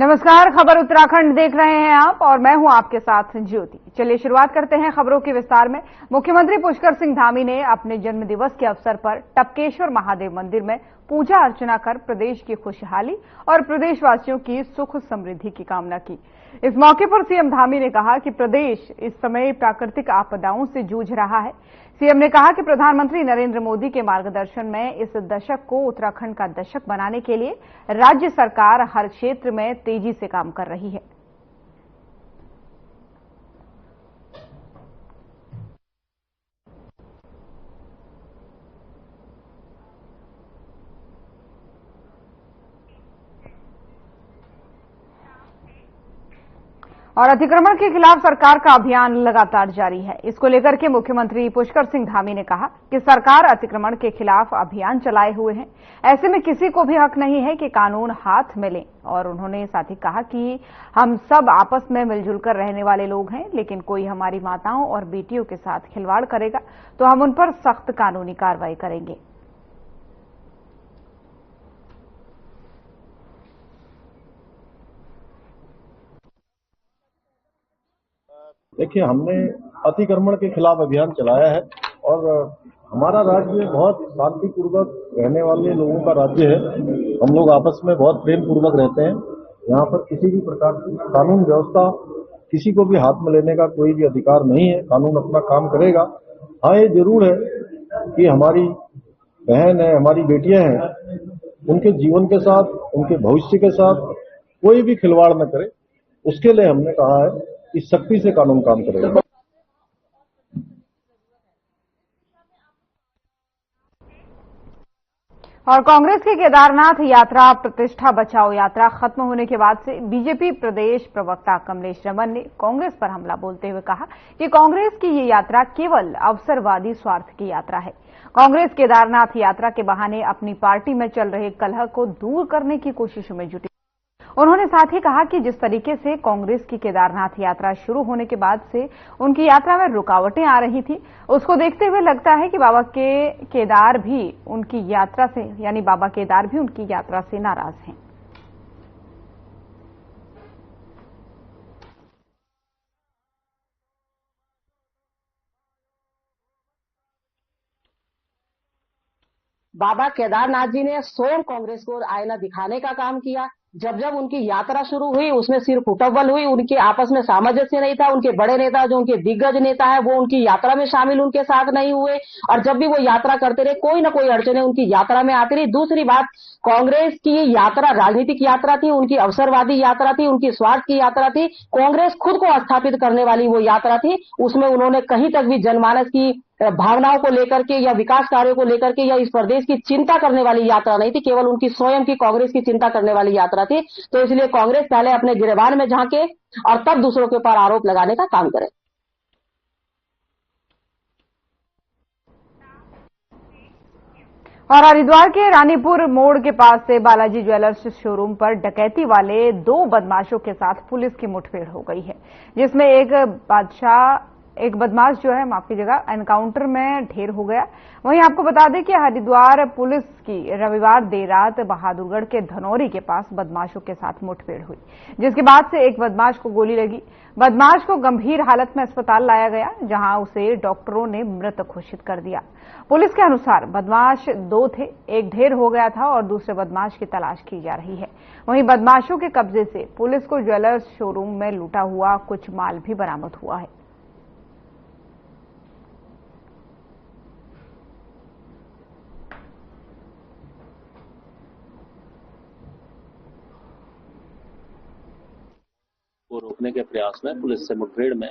नमस्कार, खबर उत्तराखंड देख रहे हैं आप और मैं हूं आपके साथ ज्योति। चलिए शुरुआत करते हैं खबरों के विस्तार में। मुख्यमंत्री पुष्कर सिंह धामी ने अपने जन्मदिवस के अवसर पर टपकेश्वर महादेव मंदिर में पूजा अर्चना कर प्रदेश की खुशहाली और प्रदेशवासियों की सुख समृद्धि की कामना की। इस मौके पर सीएम धामी ने कहा कि प्रदेश इस समय प्राकृतिक आपदाओं से जूझ रहा है। सीएम ने कहा कि प्रधानमंत्री नरेंद्र मोदी के मार्गदर्शन में इस दशक को उत्तराखंड का दशक बनाने के लिए राज्य सरकार हर क्षेत्र में तेजी से काम कर रही है। और अतिक्रमण के खिलाफ सरकार का अभियान लगातार जारी है। इसको लेकर के मुख्यमंत्री पुष्कर सिंह धामी ने कहा कि सरकार अतिक्रमण के खिलाफ अभियान चलाए हुए है। ऐसे में किसी को भी हक नहीं है कि कानून हाथ में लें। और उन्होंने साथ ही कहा कि हम सब आपस में मिलजुल कर रहने वाले लोग हैं, लेकिन कोई हमारी माताओं और बेटियों के साथ खिलवाड़ करेगा तो हम उन पर सख्त कानूनी कार्रवाई करेंगे। देखिए, हमने अतिक्रमण के खिलाफ अभियान चलाया है और हमारा राज्य बहुत शांतिपूर्वक रहने वाले लोगों का राज्य है। हम लोग आपस में बहुत प्रेम पूर्वक रहते हैं। यहाँ पर किसी भी प्रकार की कानून व्यवस्था, किसी को भी हाथ में लेने का कोई भी अधिकार नहीं है। कानून अपना काम करेगा। हाँ, ये जरूर है कि हमारी बहन है, हमारी बेटियां हैं, उनके जीवन के साथ, उनके भविष्य के साथ कोई भी खिलवाड़ न करे। उसके लिए हमने कहा है कि सख्ती से कानून काम करेगा। और कांग्रेस की केदारनाथ यात्रा प्रतिष्ठा बचाओ यात्रा खत्म होने के बाद से बीजेपी प्रदेश प्रवक्ता कमलेश रमन ने कांग्रेस पर हमला बोलते हुए कहा कि कांग्रेस की ये यात्रा केवल अवसरवादी स्वार्थ की यात्रा है। कांग्रेस केदारनाथ यात्रा के बहाने अपनी पार्टी में चल रहे कलह को दूर करने की कोशिशों में जुटी। उन्होंने साथ ही कहा कि जिस तरीके से कांग्रेस की केदारनाथ यात्रा शुरू होने के बाद से उनकी यात्रा में रुकावटें आ रही थी, उसको देखते हुए लगता है कि बाबा केदार भी उनकी यात्रा से नाराज हैं। बाबा केदारनाथ जी ने स्वयं कांग्रेस को आईना दिखाने का काम किया। जब जब उनकी यात्रा शुरू हुई उसमें सिर्फ उटव्वल हुई, उनके आपस में सामंजस्य नहीं था। उनके बड़े नेता, जो उनके दिग्गज नेता है, वो उनकी यात्रा में शामिल उनके साथ नहीं हुए और जब भी वो यात्रा करते रहे कोई ना कोई अड़चने उनकी यात्रा में आती रही। दूसरी बात, कांग्रेस की यात्रा राजनीतिक यात्रा थी, उनकी अवसरवादी यात्रा थी, उनकी स्वार्थ की यात्रा थी। कांग्रेस खुद को स्थापित करने वाली वो यात्रा थी। उसमें उन्होंने कहीं तक भी जनमानस की भावनाओं को लेकर के या विकास कार्यों को लेकर के या इस प्रदेश की चिंता करने वाली यात्रा नहीं थी, केवल उनकी स्वयं की कांग्रेस की चिंता करने वाली यात्रा थी। तो इसलिए कांग्रेस पहले अपने गिरेबान में झांके और तब दूसरों के ऊपर आरोप लगाने का काम करे। और हरिद्वार के रानीपुर मोड़ के पास से बालाजी ज्वेलर्स शोरूम पर डकैती वाले 2 बदमाशों के साथ पुलिस की मुठभेड़ हो गई है, जिसमें एक बदमाश जो है एनकाउंटर में ढेर हो गया। वहीं आपको बता दें कि हरिद्वार पुलिस की रविवार देर रात बहादुरगढ़ के धनौरी के पास बदमाशों के साथ मुठभेड़ हुई, जिसके बाद से एक बदमाश को गोली लगी। बदमाश को गंभीर हालत में अस्पताल लाया गया, जहां उसे डॉक्टरों ने मृत घोषित कर दिया। पुलिस के अनुसार बदमाश 2 थे, एक ढेर हो गया था और दूसरे बदमाश की तलाश की जा रही है। वहीं बदमाशों के कब्जे से पुलिस को ज्वेलर्स शोरूम में लूटा हुआ कुछ माल भी बरामद हुआ है। को रोकने के प्रयास में पुलिस से मुठभेड़ में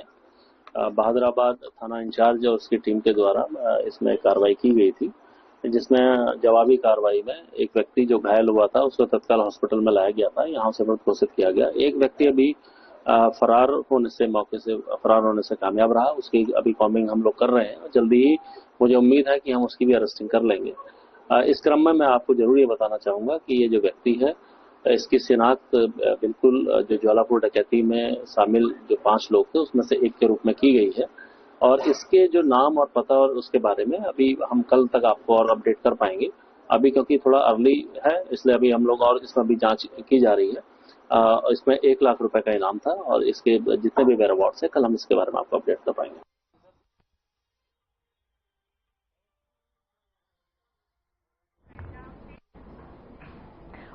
बहादुराबाद थाना इंचार्ज और उसकी टीम के द्वारा इसमें कार्रवाई की गई थी, जिसमें जवाबी कार्रवाई में एक व्यक्ति जो घायल हुआ था उसको तत्काल हॉस्पिटल में लाया गया था। यहां से मृत घोषित किया गया। एक व्यक्ति अभी मौके से फरार होने से कामयाब रहा। उसकी अभी कॉम्बिंग हम लोग कर रहे हैं। जल्दी ही मुझे उम्मीद है कि हम उसकी भी अरेस्टिंग कर लेंगे। इस क्रम में मैं आपको जरूर ये बताना चाहूंगा कि ये जो व्यक्ति है इसकी शिनाख्त बिल्कुल जो ज्वालापुर डकैती में शामिल जो 5 लोग थे उसमें से एक के रूप में की गई है और इसके जो नाम और पता और उसके बारे में अभी हम कल तक आपको और अपडेट कर पाएंगे। अभी क्योंकि थोड़ा अर्ली है इसलिए अभी हम लोग और इसमें भी जांच की जा रही है। इसमें 1 लाख रुपए का इनाम था और इसके जितने भी वेयर अवार्ड्स है कल हम इसके बारे में आपको अपडेट कर पाएंगे।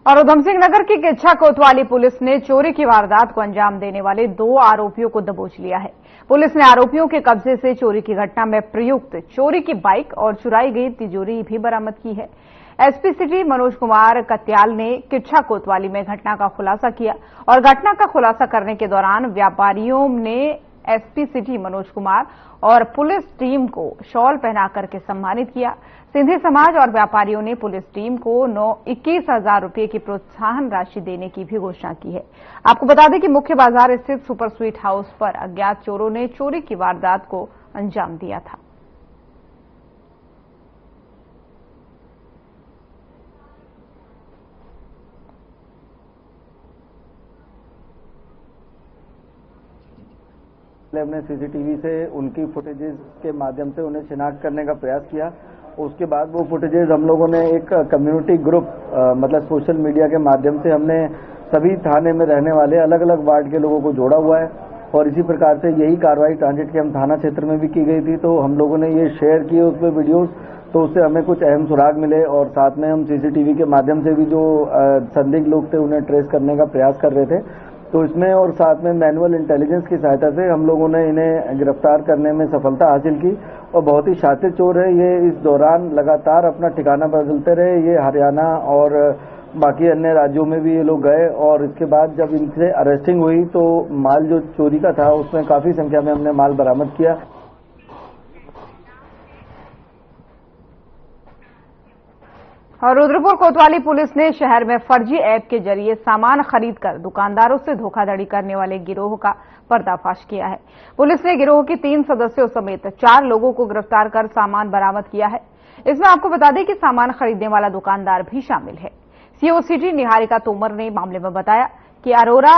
और उधम सिंह नगर की किच्छा कोतवाली पुलिस ने चोरी की वारदात को अंजाम देने वाले 2 आरोपियों को दबोच लिया है। पुलिस ने आरोपियों के कब्जे से चोरी की घटना में प्रयुक्त चोरी की बाइक और चुराई गई तिजोरी भी बरामद की है। एसपी सिटी मनोज कुमार कत्याल ने किच्छा कोतवाली में घटना का खुलासा किया और घटना का खुलासा करने के दौरान व्यापारियों ने एसपी सिटी मनोज कुमार और पुलिस टीम को शॉल पहना करके सम्मानित किया। सिंधी समाज और व्यापारियों ने पुलिस टीम को 21,000 रुपये की प्रोत्साहन राशि देने की भी घोषणा की है। आपको बता दें कि मुख्य बाजार स्थित सुपर स्वीट हाउस पर अज्ञात चोरों ने चोरी की वारदात को अंजाम दिया था। हमने सीसीटीवी से उनकी फुटेजेस के माध्यम से उन्हें शिनाख्त करने का प्रयास किया। उसके बाद वो फुटेजेस हम लोगों ने एक कम्युनिटी ग्रुप मतलब सोशल मीडिया के माध्यम से हमने सभी थाने में रहने वाले अलग अलग वार्ड के लोगों को जोड़ा हुआ है और इसी प्रकार से यही कार्रवाई ट्रांजिट के हम थाना क्षेत्र में भी की गई थी। तो हम लोगों ने ये शेयर किए उस पर वीडियोज, तो उससे हमें कुछ अहम सुराग मिले और साथ में हम सीसीटीवी के माध्यम से भी जो संदिग्ध लोग थे उन्हें ट्रेस करने का प्रयास कर रहे थे। तो इसमें और साथ में मैनुअल इंटेलिजेंस की सहायता से हम लोगों ने इन्हें गिरफ्तार करने में सफलता हासिल की और बहुत ही शातिर चोर है ये। इस दौरान लगातार अपना ठिकाना बदलते रहे। ये हरियाणा और बाकी अन्य राज्यों में भी ये लोग गए और इसके बाद जब इनसे अरेस्टिंग हुई तो माल जो चोरी का था उसमें काफी संख्या में हमने माल बरामद किया। और रुद्रपुर कोतवाली पुलिस ने शहर में फर्जी ऐप के जरिए सामान खरीदकर दुकानदारों से धोखाधड़ी करने वाले गिरोह का पर्दाफाश किया है। पुलिस ने गिरोह के 3 सदस्यों समेत 4 लोगों को गिरफ्तार कर सामान बरामद किया है। इसमें आपको बता दें कि सामान खरीदने वाला दुकानदार भी शामिल है। सीओ सिटी निहारिका तोमर ने मामले में बताया कि अरोरा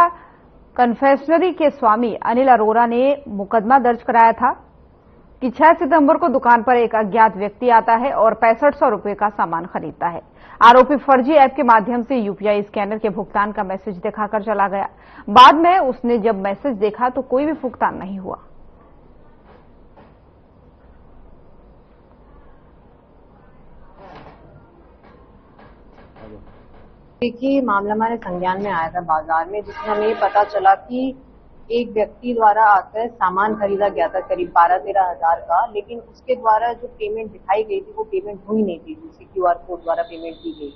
कन्फेक्शनरी के स्वामी अनिल अरोरा ने मुकदमा दर्ज कराया था कि 6 सितंबर को दुकान पर एक अज्ञात व्यक्ति आता है और 6500 रुपये का सामान खरीदता है। आरोपी फर्जी ऐप के माध्यम से यूपीआई स्कैनर के भुगतान का मैसेज दिखाकर चला गया। बाद में उसने जब मैसेज देखा तो कोई भी भुगतान नहीं हुआ। देखिए, मामला हमारे संज्ञान में आया था बाजार में, जिसमें हमें पता चला कि एक व्यक्ति द्वारा आकर सामान खरीदा गया था करीब 12-13 हजार का, लेकिन उसके द्वारा जो पेमेंट दिखाई गई थी वो पेमेंट हुई नहीं थी, दूसरी क्यूआर कोड द्वारा पेमेंट की गई।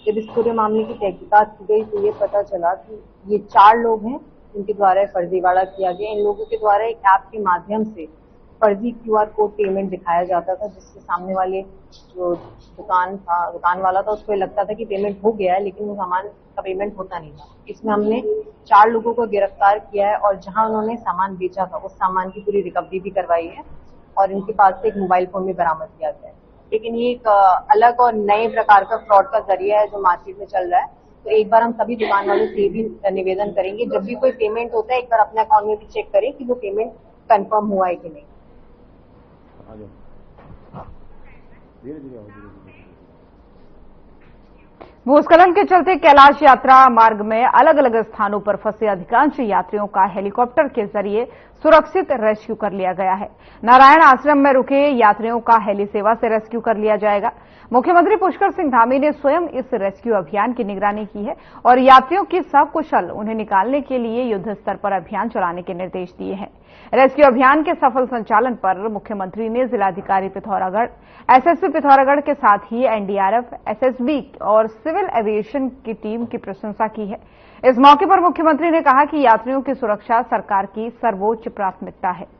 जब इस पूरे मामले की तहकीकात की गई तो ये पता चला कि ये 4 लोग हैं जिनके द्वारा फर्जीवाड़ा किया गया। इन लोगों के द्वारा एक ऐप के माध्यम से फर्जी क्यूआर कोड पेमेंट दिखाया जाता था, जिससे सामने वाले जो दुकान वाला था उसको लगता था कि पेमेंट हो गया है, लेकिन वो सामान का पेमेंट होता नहीं था। इसमें हमने 4 लोगों को गिरफ्तार किया है और जहां उन्होंने सामान बेचा था उस सामान की पूरी रिकवरी भी करवाई है और इनके पास से एक मोबाइल फोन भी बरामद किया गया है। लेकिन ये एक अलग और नए प्रकार का फ्रॉड का जरिया है जो मार्केट में चल रहा है। तो एक बार हम सभी दुकान वालों से भी निवेदन करेंगे, जब भी कोई पेमेंट होता है एक बार अपने अकाउंट में भी चेक करें कि वो पेमेंट कंफर्म हुआ है कि नहीं। भूस्खलन के चलते कैलाश यात्रा मार्ग में अलग अलग स्थानों पर फंसे अधिकांश यात्रियों का हेलीकॉप्टर के जरिए सुरक्षित रेस्क्यू कर लिया गया है। नारायण आश्रम में रुके यात्रियों का हेली सेवा से रेस्क्यू कर लिया जाएगा। मुख्यमंत्री पुष्कर सिंह धामी ने स्वयं इस रेस्क्यू अभियान की निगरानी की है और यात्रियों की सकुशल उन्हें निकालने के लिए युद्ध स्तर पर अभियान चलाने के निर्देश दिए हैं। रेस्क्यू अभियान के सफल संचालन पर मुख्यमंत्री ने जिलाधिकारी पिथौरागढ़, एसएसपी पिथौरागढ़ के साथ ही एनडीआरएफ, एसएसबी और सिविल एविएशन की टीम की प्रशंसा की है। इस मौके पर मुख्यमंत्री ने कहा कि यात्रियों की सुरक्षा सरकार की सर्वोच्च प्राथमिकता है।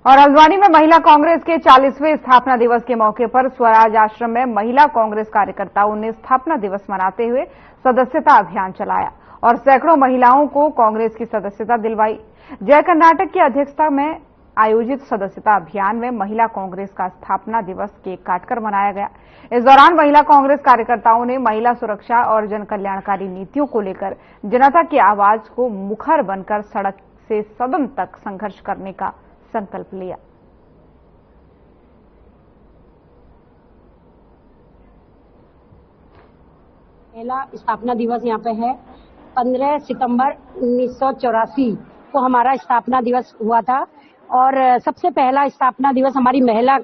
और हल्द्वानी में महिला कांग्रेस के 40वें स्थापना दिवस के मौके पर स्वराज आश्रम में महिला कांग्रेस कार्यकर्ताओं ने स्थापना दिवस मनाते हुए सदस्यता अभियान चलाया और सैकड़ों महिलाओं को कांग्रेस की सदस्यता दिलवाई। जय कर्नाटक की अध्यक्षता में आयोजित सदस्यता अभियान में महिला कांग्रेस का स्थापना दिवस केक काटकर मनाया गया। इस दौरान महिला कांग्रेस कार्यकर्ताओं ने महिला सुरक्षा और जन कल्याणकारी नीतियों को लेकर जनता की आवाज को मुखर बनकर सड़क से सदन तक संघर्ष करने का संकल्प लिया। पहला स्थापना दिवस यहाँ पे है। 15 सितंबर 1984 को हमारा स्थापना दिवस हुआ था और सबसे पहला स्थापना दिवस हमारी महिला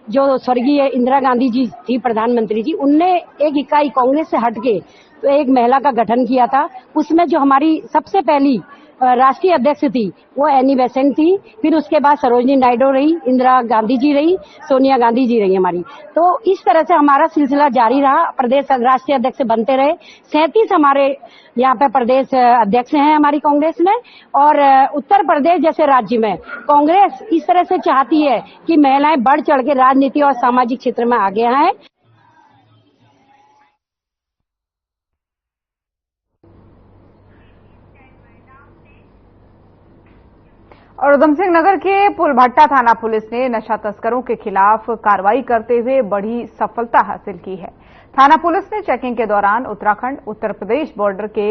जो स्वर्गीय इंदिरा गांधी जी थी प्रधानमंत्री जी, उनने एक इकाई कांग्रेस से हटके तो एक महिला का गठन किया था। उसमें जो हमारी सबसे पहली राष्ट्रीय अध्यक्ष थी वो एनी बेसेंट थी, फिर उसके बाद सरोजिनी नायडू रही, इंदिरा गांधी जी रही, सोनिया गांधी जी रही हमारी। तो इस तरह से हमारा सिलसिला जारी रहा, प्रदेश राष्ट्रीय अध्यक्ष बनते रहे। 37 हमारे यहाँ पे प्रदेश अध्यक्ष हैं हमारी कांग्रेस में। और उत्तर प्रदेश जैसे राज्य में कांग्रेस इस तरह से चाहती है कि महिलाएं बढ़ चढ़ के राजनीति और सामाजिक क्षेत्र में आगे आए। और उधमसिंह नगर के पुलभट्टा थाना पुलिस ने नशा तस्करों के खिलाफ कार्रवाई करते हुए बड़ी सफलता हासिल की है। थाना पुलिस ने चेकिंग के दौरान उत्तराखंड उत्तर प्रदेश बॉर्डर के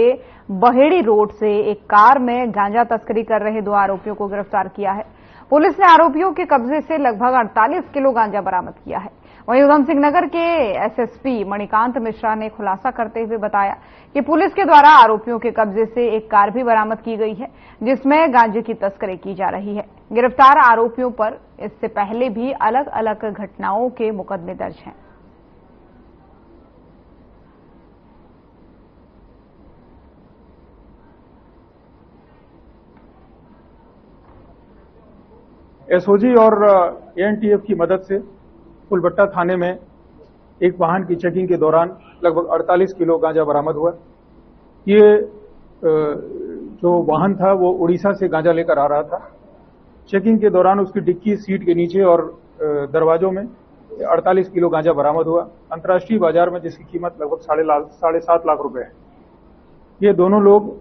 बहेड़ी रोड से एक कार में गांजा तस्करी कर रहे 2 आरोपियों को गिरफ्तार किया है। पुलिस ने आरोपियों के कब्जे से लगभग 48 किलो गांजा बरामद किया है। वहीं उधमसिंह नगर के एसएसपी मणिकांत मिश्रा ने खुलासा करते हुए बताया कि पुलिस के द्वारा आरोपियों के कब्जे से एक कार भी बरामद की गई है जिसमें गांजे की तस्करी की जा रही है। गिरफ्तार आरोपियों पर इससे पहले भी अलग अलग घटनाओं के मुकदमे दर्ज हैं। एसओजी और एएनटीएफ की मदद से पुलभट्टा थाने में एक वाहन की चेकिंग के दौरान लगभग 48 किलो गांजा बरामद हुआ। ये जो वाहन था वो उड़ीसा से गांजा लेकर आ रहा था। चेकिंग के दौरान उसकी डिक्की सीट के नीचे और दरवाजों में 48 किलो गांजा बरामद हुआ, अंतर्राष्ट्रीय बाजार में जिसकी कीमत लगभग 7.5 लाख रुपए है। ये दोनों लोग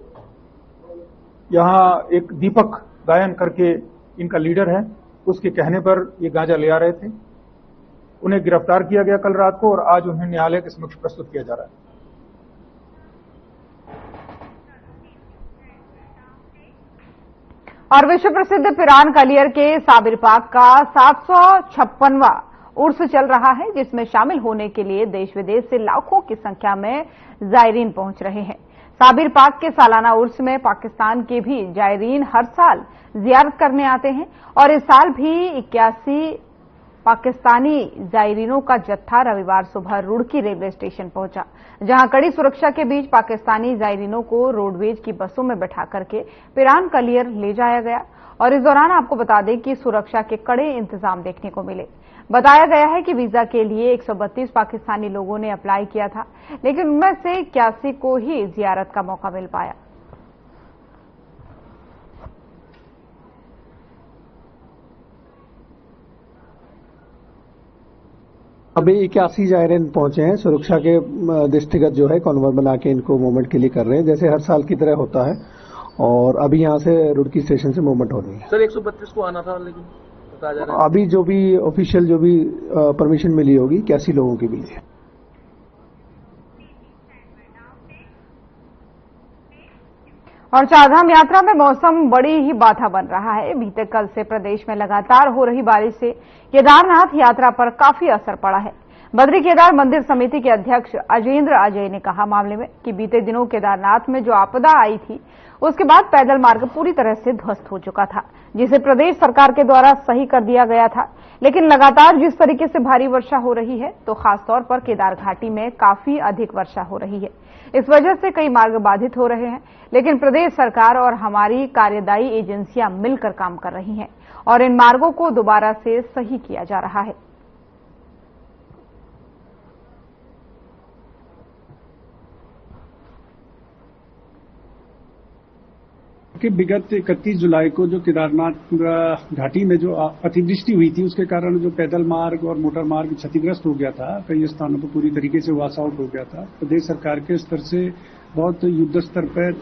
यहाँ एक दीपक गायन करके इनका लीडर है, उसके कहने पर ये गांजा ले आ रहे थे। उन्हें गिरफ्तार किया गया कल रात को और आज उन्हें न्यायालय के समक्ष प्रस्तुत किया जा रहा है। और विश्व प्रसिद्ध पिरान कलियर के साबिर पाक का 756वां उर्स चल रहा है, जिसमें शामिल होने के लिए देश विदेश से लाखों की संख्या में जायरीन पहुंच रहे हैं। साबिर पाक के सालाना उर्स में पाकिस्तान के भी जायरीन हर साल जियारत करने आते हैं और इस साल भी 81 पाकिस्तानी जायरीनों का जत्था रविवार सुबह रुड़की रेलवे स्टेशन पहुंचा, जहां कड़ी सुरक्षा के बीच पाकिस्तानी जायरीनों को रोडवेज की बसों में बैठा करके पिरान कलियर ले जाया गया। और इस दौरान आपको बता दें कि सुरक्षा के कड़े इंतजाम देखने को मिले। बताया गया है कि वीजा के लिए 132 पाकिस्तानी लोगों ने अप्लाई किया था, लेकिन उनमें से 81 को ही जियारत का मौका मिल पाया। अभी 81 जायरीन पहुंचे हैं। सुरक्षा के दृष्टिगत जो है कॉन्वॉय बना के इनको मूवमेंट के लिए कर रहे हैं, जैसे हर साल की तरह होता है। और अभी यहाँ से रुड़की स्टेशन से मूवमेंट हो रही है। सर 132 को आना था, लेकिन बताया जा रहा है अभी जो भी ऑफिशियल जो भी परमिशन मिली होगी 81 लोगों की मिली है। और चारधाम यात्रा में मौसम बड़ी ही बाधा बन रहा है। बीते कल से प्रदेश में लगातार हो रही बारिश से केदारनाथ यात्रा पर काफी असर पड़ा है। बद्री केदार मंदिर समिति के अध्यक्ष अजेंद्र अजय ने कहा मामले में कि बीते दिनों केदारनाथ में जो आपदा आई थी उसके बाद पैदल मार्ग पूरी तरह से ध्वस्त हो चुका था, जिसे प्रदेश सरकार के द्वारा सही कर दिया गया था। लेकिन लगातार जिस तरीके से भारी वर्षा हो रही है तो खासतौर पर केदार घाटी में काफी अधिक वर्षा हो रही है। इस वजह से कई मार्ग बाधित हो रहे हैं, लेकिन प्रदेश सरकार और हमारी कार्यदायी एजेंसियां मिलकर काम कर रही हैं और इन मार्गों को दोबारा से सही किया जा रहा है। कि विगत 31 जुलाई को जो केदारनाथ घाटी में जो अतिवृष्टि हुई थी उसके कारण जो पैदल मार्ग और मोटर मार्ग क्षतिग्रस्त हो गया था, कई स्थानों पर पूरी तरीके से वॉश आउट हो गया था। प्रदेश सरकार के स्तर से बहुत युद्ध स्तर पर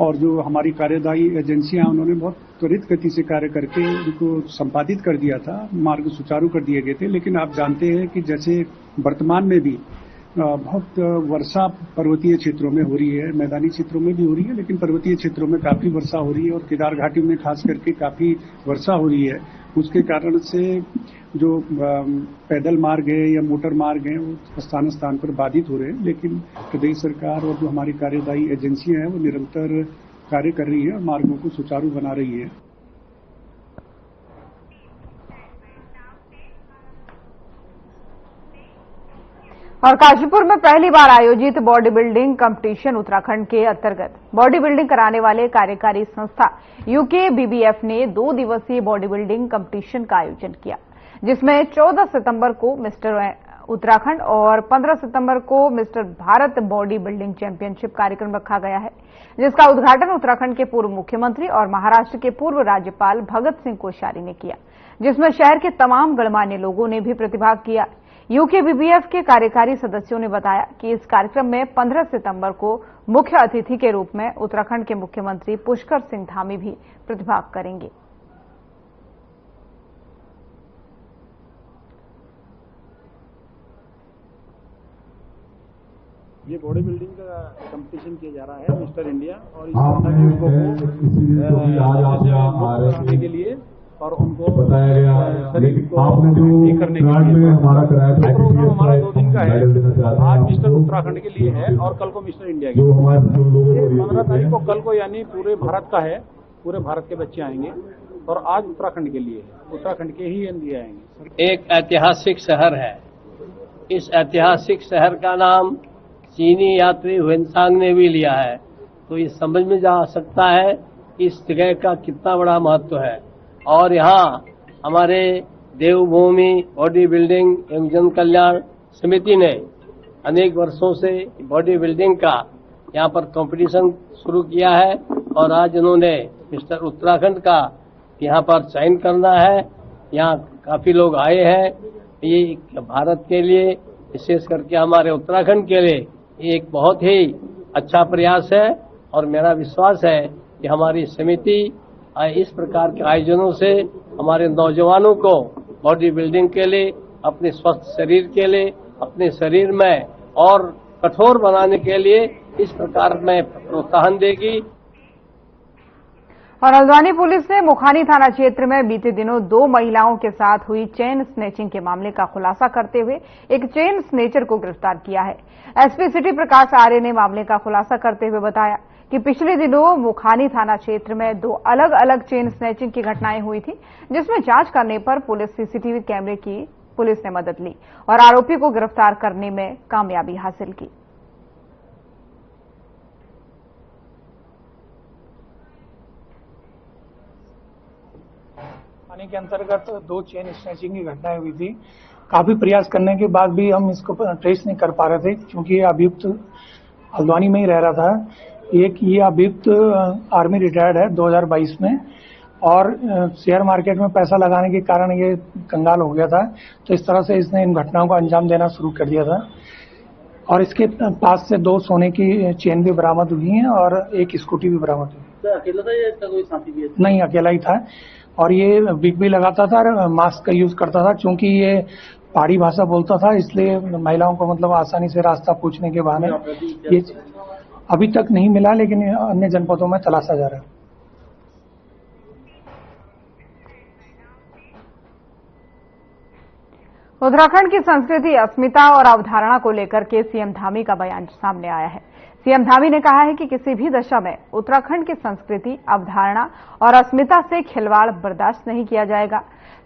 और जो हमारी कार्यदायी एजेंसियां उन्होंने बहुत त्वरित गति से कार्य करके उनको संपादित कर दिया था, मार्ग सुचारू कर दिए गए थे। लेकिन आप जानते हैं कि जैसे वर्तमान में भी बहुत वर्षा पर्वतीय क्षेत्रों में हो रही है, मैदानी क्षेत्रों में भी हो रही है, लेकिन पर्वतीय क्षेत्रों में काफी वर्षा हो रही है और केदार घाटी में खास करके काफी वर्षा हो रही है। उसके कारण से जो पैदल मार्ग है या मोटर मार्ग है वो स्थान स्थान पर बाधित हो रहे हैं, लेकिन प्रदेश सरकार और जो हमारी कार्यदायी एजेंसियां हैं वो निरंतर कार्य कर रही है और मार्गों को सुचारू बना रही है। और काशीपुर में पहली बार आयोजित बॉडी बिल्डिंग कंपटीशन उत्तराखंड के अंतर्गत बॉडी बिल्डिंग कराने वाले कार्यकारी संस्था यूकेबीबीएफ ने 2 दिवसीय बॉडी बिल्डिंग कंपटीशन का आयोजन किया, जिसमें 14 सितंबर को मिस्टर उत्तराखंड और 15 सितंबर को mister Bharat body building championship कार्यक्रम रखा गया है, जिसका उद्घाटन उत्तराखंड के पूर्व मुख्यमंत्री और महाराष्ट्र के पूर्व राज्यपाल भगत सिंह कोश्यारी ने किया, जिसमें शहर के तमाम गणमान्य लोगों ने भी प्रतिभाग किया। यूकेबीबीएफ के कार्यकारी सदस्यों ने बताया कि इस कार्यक्रम में 15 सितंबर को मुख्य अतिथि के रूप में उत्तराखंड के मुख्यमंत्री पुष्कर सिंह धामी भी प्रतिभाग करेंगे। ये बॉडी बिल्डिंग का कंपटीशन किया जा रहा है मिस्टर इंडिया, और इस को के लिए और उनको बताया गया, आपने जो करने के लिए हमारा कराया था हमारा 2 दिन का है। आज मिस्टर उत्तराखंड के लिए है और कल को मिस्टर इंडिया के लिए। 15 तारीख को कल को यानी पूरे भारत का है, पूरे भारत के बच्चे आएंगे और आज उत्तराखंड के लिए है, उत्तराखंड के ही इंडिया आएंगे। एक ऐतिहासिक शहर है, इस ऐतिहासिक शहर का नाम चीनी यात्री हुएनसांग ने भी लिया है, तो ये समझ में जा सकता है कि इस जगह का कितना बड़ा महत्व है। और यहाँ हमारे देवभूमि बॉडी बिल्डिंग एवं जन कल्याण समिति ने अनेक वर्षों से बॉडी बिल्डिंग का यहाँ पर कंपटीशन शुरू किया है और आज उन्होंने मिस्टर उत्तराखंड का यहाँ पर चयन करना है। यहाँ काफी लोग आए हैं। ये भारत के लिए, विशेष करके हमारे उत्तराखंड के लिए एक बहुत ही अच्छा प्रयास है और मेरा विश्वास है कि हमारी समिति इस प्रकार के आयोजनों से हमारे नौजवानों को बॉडी बिल्डिंग के लिए, अपने स्वस्थ शरीर के लिए, अपने शरीर में और कठोर बनाने के लिए इस प्रकार में प्रोत्साहन देगी। और हल्द्वानी पुलिस ने मुखानी थाना क्षेत्र में बीते दिनों 2 महिलाओं के साथ हुई चेन स्नैचिंग के मामले का खुलासा करते हुए एक चेन स्नेचर को गिरफ्तार किया है। एसपी सिटी प्रकाश आर्य ने मामले का खुलासा करते हुए बताया कि पिछले दिनों मुखानी थाना क्षेत्र में 2 अलग अलग चेन स्नैचिंग की घटनाएं हुई थी, जिसमें जांच करने पर पुलिस सीसीटीवी कैमरे की पुलिस ने मदद ली और आरोपी को गिरफ्तार करने में कामयाबी हासिल की। थाने के अंतर्गत 2 चेन स्नैचिंग की घटनाएं हुई थी। काफी प्रयास करने के बाद भी हम इसको ट्रेस नहीं कर पा रहे थे, क्योंकि ये अभियुक्त हल्द्वानी में ही रह रहा था। ये अभियुक्त आर्मी रिटायर्ड है 2022 में, और शेयर मार्केट में पैसा लगाने के कारण ये कंगाल हो गया था, तो इस तरह से इसने इन घटनाओं को अंजाम देना शुरू कर दिया था। और इसके पास से 2 सोने की चेन भी बरामद हुई हैं और एक स्कूटी भी बरामद हुई। अकेला था या कोई साथी भी है? नहीं, अकेला ही था, और ये विग भी लगाता था और मास्क का यूज करता था। चूंकि ये पहाड़ी भाषा बोलता था, इसलिए महिलाओं को मतलब आसानी से रास्ता पूछने के बहाने ये अभी तक नहीं मिला, लेकिन अन्य जनपदों में तलाशा जा रहा है। उत्तराखंड की संस्कृति, अस्मिता और अवधारणा को लेकर के सीएम धामी का बयान सामने आया है। सीएम धामी ने कहा है कि किसी भी दशा में उत्तराखंड की संस्कृति, अवधारणा और अस्मिता से खिलवाड़ बर्दाश्त नहीं किया जाएगा।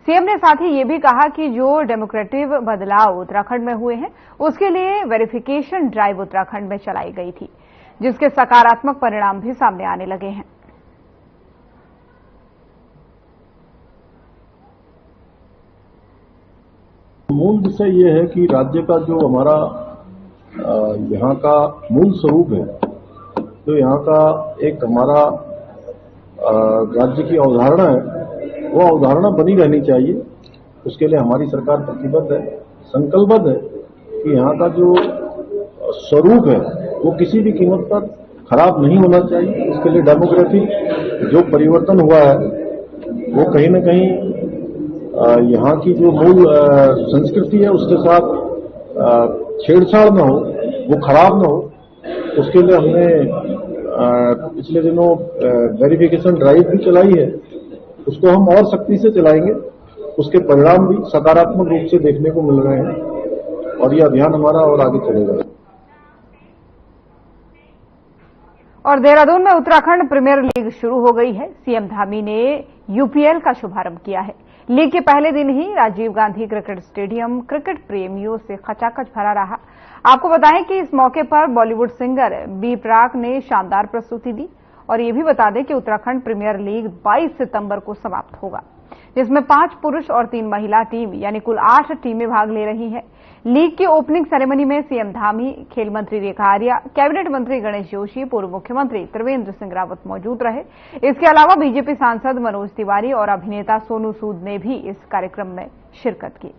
सीएम ने साथ ही ये भी कहा कि जो डेमोक्रेटिक बदलाव उत्तराखंड में हुए हैं, उसके लिए वेरिफिकेशन ड्राइव उत्तराखंड में चलाई गई थी, जिसके सकारात्मक परिणाम भी सामने आने लगे हैं। मूल विषय ये है कि राज्य का जो हमारा यहाँ का मूल स्वरूप है, तो यहाँ का एक हमारा राज्य की अवधारणा है, वो अवधारणा बनी रहनी चाहिए। उसके लिए हमारी सरकार प्रतिबद्ध है, संकल्पबद्ध है कि यहाँ का जो स्वरूप है वो किसी भी कीमत पर खराब नहीं होना चाहिए। इसके लिए डेमोग्राफिक जो परिवर्तन हुआ है वो कहीं न कहीं यहाँ की जो मूल संस्कृति है उसके साथ छेड़छाड़ न हो, वो खराब न हो, उसके लिए हमने पिछले दिनों वेरिफिकेशन ड्राइव भी चलाई है। उसको हम और सख्ती से चलाएंगे, उसके परिणाम भी सकारात्मक रूप से देखने को मिल रहे हैं और ये अभियान हमारा और आगे चलेगा। और देहरादून में उत्तराखंड प्रीमियर लीग शुरू हो गई है। सीएम धामी ने यूपीएल का शुभारंभ किया है। लीग के पहले दिन ही Rajiv Gandhi cricket stadium cricket प्रेमियों से खचाखच भरा रहा। आपको बताएं कि इस मौके पर बॉलीवुड सिंगर बी प्राक ने शानदार प्रस्तुति दी। और ये भी बता दें कि उत्तराखंड प्रीमियर लीग 22 सितंबर को समाप्त होगा, जिसमें 5 पुरुष और 3 महिला टीम यानी कुल 8 टीमें भाग ले रही हैं। लीग की ओपनिंग सेरेमनी में सीएम धामी, खेल मंत्री रेखा आर्या, कैबिनेट मंत्री गणेश जोशी, पूर्व मुख्यमंत्री त्रिवेंद्र सिंह रावत मौजूद रहे। इसके अलावा बीजेपी सांसद मनोज तिवारी और अभिनेता सोनू सूद ने भी इस कार्यक्रम में शिरकत की।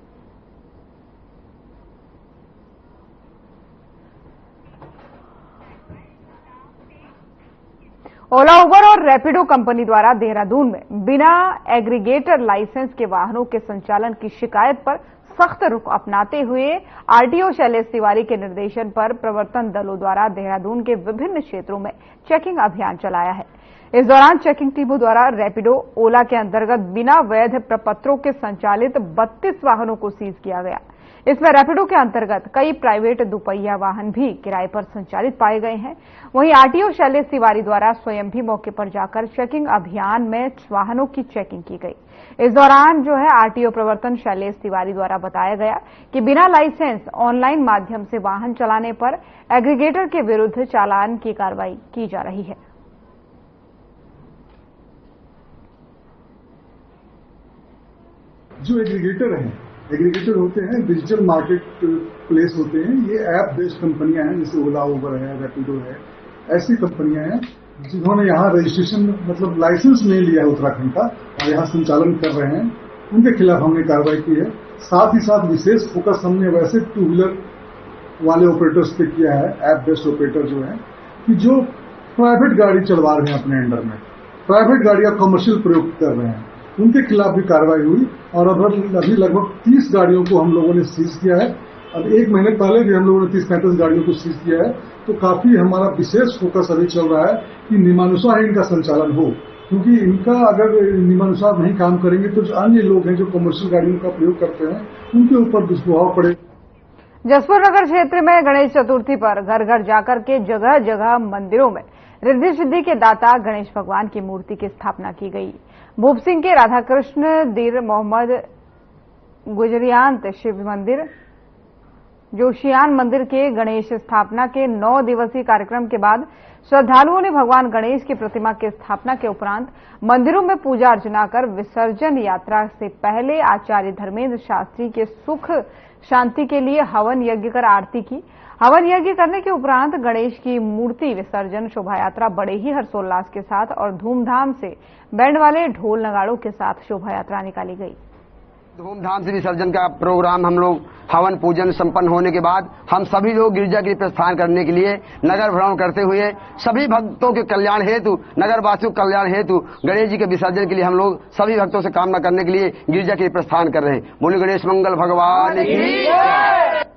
ओला, उबर और रैपिडो कंपनी द्वारा देहरादून में बिना एग्रीगेटर लाइसेंस के वाहनों के संचालन की शिकायत पर सख्त रुख अपनाते हुए आरटीओ शैलेश तिवारी के निर्देशन पर प्रवर्तन दलों द्वारा देहरादून के विभिन्न क्षेत्रों में चेकिंग अभियान चलाया है। इस दौरान चेकिंग टीमों द्वारा रैपिडो, ओला के अंतर्गत बिना वैध प्रपत्रों के संचालित 32 वाहनों को सीज किया गया। इसमें रैपिडो के अंतर्गत कई प्राइवेट दुपहिया वाहन भी किराए पर संचालित पाए गए हैं। वहीं आरटीओ शैलेश तिवारी द्वारा स्वयं भी मौके पर जाकर चेकिंग अभियान में वाहनों की चेकिंग की गई। इस दौरान जो है आरटीओ प्रवर्तन शैलेश तिवारी द्वारा बताया गया कि बिना लाइसेंस ऑनलाइन माध्यम से वाहन चलाने पर एग्रीगेटर के विरुद्ध चालान की कार्रवाई की जा रही है। जो एग्रीगेटर होते हैं, डिजिटल मार्केट प्लेस होते हैं, ये ऐप बेस्ड कंपनियां हैं, जैसे ओला, उबर है, रैपिडो है, ऐसी कंपनियां हैं जिन्होंने यहाँ रजिस्ट्रेशन मतलब लाइसेंस नहीं लिया है उत्तराखंड का और यहाँ संचालन कर रहे हैं, उनके खिलाफ हमने कार्रवाई की है। साथ ही साथ विशेष फोकस हमने वैसे 2 व्हीलर वाले ऑपरेटर्स पे किया है, ऐप बेस्ड ऑपरेटर जो है, कि जो प्राइवेट गाड़ी चलवा रहे हैं अपने अंडर में, प्राइवेट गाड़ियां कमर्शियल प्रयोग कर रहे हैं, उनके खिलाफ भी कार्रवाई हुई और अभी लगभग 30 गाड़ियों को हम लोगों ने सीज किया है। अब 1 महीने पहले भी हम लोगों ने 30-35 गाड़ियों को सीज किया है। तो काफी हमारा विशेष फोकस अभी चल रहा है कि नियमानुसार इनका संचालन हो, क्योंकि इनका अगर नियमानुसार नहीं काम करेंगे तो जो अन्य लोग हैं जो कमर्शियल गाड़ियों का प्रयोग करते हैं उनके ऊपर दुष्प्रभाव पड़े। जसपुर नगर क्षेत्र में गणेश चतुर्थी पर घर घर जाकर के जगह जगह मंदिरों में रिद्धि सिद्धि के दाता गणेश भगवान की मूर्ति की स्थापना की गई। भूप सिंह के राधाकृष्ण दीर मोहम्मद गुजरियांत शिव मंदिर, जोशियान मंदिर के गणेश स्थापना के 9 दिवसीय कार्यक्रम के बाद श्रद्धालुओं ने भगवान गणेश की प्रतिमा की स्थापना के उपरांत मंदिरों में पूजा अर्चना कर विसर्जन यात्रा से पहले आचार्य धर्मेंद्र शास्त्री के सुख शांति के लिए हवन यज्ञ कर आरती की। हवन यज्ञ करने के उपरांत गणेश की मूर्ति विसर्जन शोभा यात्रा बड़े ही हर्षोल्लास के साथ और धूमधाम से बैंड वाले ढोल नगाड़ों के साथ शोभा यात्रा निकाली गई। धूमधाम से विसर्जन का प्रोग्राम हम लोग हवन पूजन संपन्न होने के बाद हम सभी लोग गिरजा के प्रस्थान करने के लिए नगर भ्रमण करते हुए सभी भक्तों के कल्याण हेतु, नगर वासियों के कल्याण हेतु गणेश जी के विसर्जन के लिए हम लोग सभी भक्तों से कामना करने के लिए गिरजा के प्रस्थान कर रहे हैं। बोले गणेश मंगल भगवान की।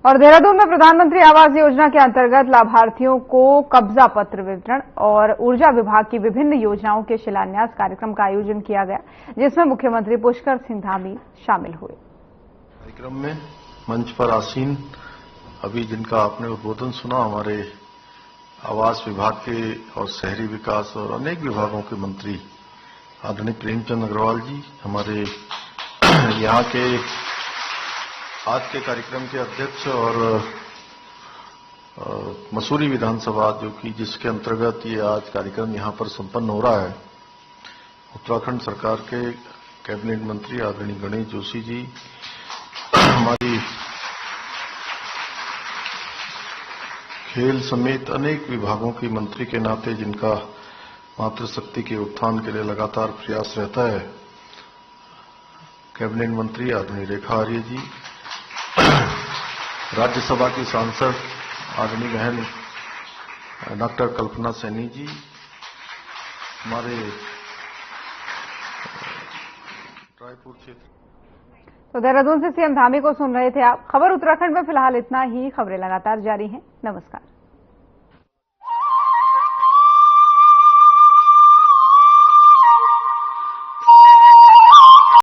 और देहरादून में प्रधानमंत्री आवास योजना के अंतर्गत लाभार्थियों को कब्जा पत्र वितरण और ऊर्जा विभाग की विभिन्न योजनाओं के शिलान्यास कार्यक्रम का आयोजन किया गया, जिसमें मुख्यमंत्री पुष्कर सिंह धामी शामिल हुए। कार्यक्रम में मंच पर आसीन अभी जिनका आपने उद्बोधन सुना, हमारे आवास विभाग के और शहरी विकास और अनेक विभागों के मंत्री आदरणीय प्रेमचंद अग्रवाल जी, हमारे यहाँ के आज के कार्यक्रम के अध्यक्ष और मसूरी विधानसभा जो कि जिसके अंतर्गत ये आज कार्यक्रम यहाँ पर संपन्न हो रहा है, उत्तराखंड सरकार के कैबिनेट मंत्री आदरणीय गणेश जोशी जी, हमारी खेल समेत अनेक विभागों की मंत्री के नाते जिनका मातृशक्ति के उत्थान के लिए लगातार प्रयास रहता है, कैबिनेट मंत्री आदरणीय रेखा आर्य जी, राज्यसभा की सांसद आदरणीय बहन डॉक्टर कल्पना सैनी जी, हमारे रायपुर क्षेत्र। तो देहरादून से सीएम धामी को सुन रहे थे आप। खबर उत्तराखंड में फिलहाल इतना ही। खबरें लगातार जारी हैं। नमस्कार।